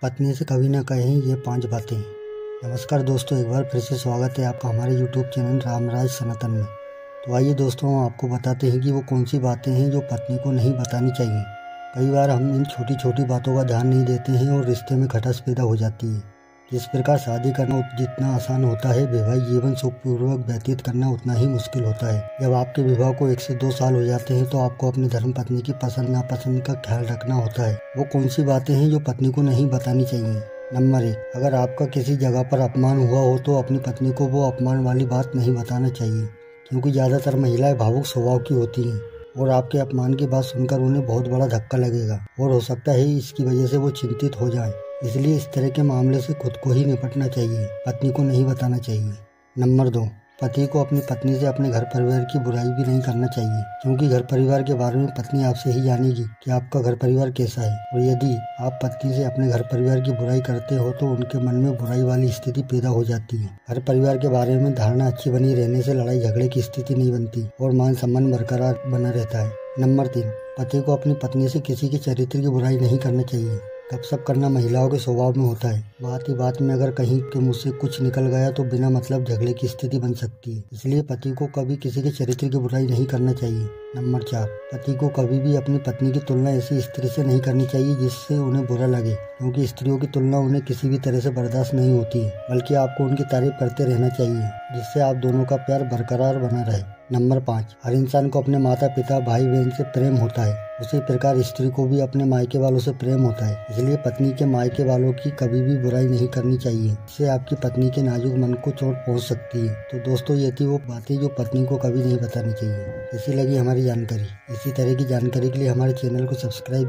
पत्नी से कभी ना कहें ये 5 बातें। नमस्कार दोस्तों, एक बार फिर से स्वागत है आपका हमारे यूट्यूब चैनल रामराज सनातन में। तो आइए दोस्तों, हम आपको बताते हैं कि वो कौन सी बातें हैं जो पत्नी को नहीं बतानी चाहिए। कई बार हम इन छोटी छोटी बातों का ध्यान नहीं देते हैं और रिश्ते में खटास पैदा हो जाती है। जिस प्रकार शादी करना जितना आसान होता है, वैवाहिक जीवन सुखपूर्वक व्यतीत करना उतना ही मुश्किल होता है। जब आपके विवाह को 1 से 2 साल हो जाते हैं तो आपको अपनी धर्म पत्नी की पसंद नापसंद का ख्याल रखना होता है। वो कौन सी बातें हैं जो पत्नी को नहीं बतानी चाहिए। नंबर 1, अगर आपका किसी जगह पर अपमान हुआ हो तो अपनी पत्नी को वो अपमान वाली बात नहीं बताना चाहिए, क्योंकि ज़्यादातर महिलाएं भावुक स्वभाव की होती हैं और आपके अपमान की बात सुनकर उन्हें बहुत बड़ा धक्का लगेगा और हो सकता है इसकी वजह से वो चिंतित हो जाएं। इसलिए इस तरह के मामले से खुद को ही निपटना चाहिए, पत्नी को नहीं बताना चाहिए। नंबर 2, पति को अपनी पत्नी से अपने घर परिवार की बुराई भी नहीं करना चाहिए, क्योंकि घर परिवार के बारे में पत्नी आपसे ही जानेगी कि आपका घर परिवार कैसा है। और यदि आप पत्नी से अपने घर परिवार की बुराई करते हो तो उनके मन में बुराई वाली स्थिति पैदा हो जाती है। घर परिवार के बारे में धारणा अच्छी बनी रहने से लड़ाई झगड़े की स्थिति नहीं बनती और मान सम्मान बरकरार बना रहता है। नंबर 3, पति को अपनी पत्नी से किसी के चरित्र की बुराई नहीं करना चाहिए। गपशप करना महिलाओं के स्वभाव में होता है। बात ही बात में अगर कहीं के मुँह से कुछ निकल गया तो बिना मतलब झगड़े की स्थिति बन सकती है। इसलिए पति को कभी किसी के चरित्र की बुराई नहीं करना चाहिए। नंबर 4, पति को कभी भी अपनी पत्नी की तुलना ऐसी स्त्री से नहीं करनी चाहिए जिससे उन्हें बुरा लगे, क्योंकि स्त्रियों की तुलना उन्हें किसी भी तरह से बर्दाश्त नहीं होती है। बल्कि आपको उनकी तारीफ करते रहना चाहिए, जिससे आप दोनों का प्यार बरकरार बना रहे। नंबर 5, हर इंसान को अपने माता पिता भाई बहन से प्रेम होता है, उसी प्रकार स्त्री को भी अपने मायके वालों से प्रेम होता है। इसलिए पत्नी के मायके वालों की कभी भी बुराई नहीं करनी चाहिए, इससे आपकी पत्नी के नाजुक मन को चोट पहुंच सकती है। तो दोस्तों, ये थी वो बातें जो पत्नी को कभी नहीं बतानी चाहिए। कैसी लगी हमारी जानकारी? इसी तरह की जानकारी के लिए हमारे चैनल को सब्सक्राइब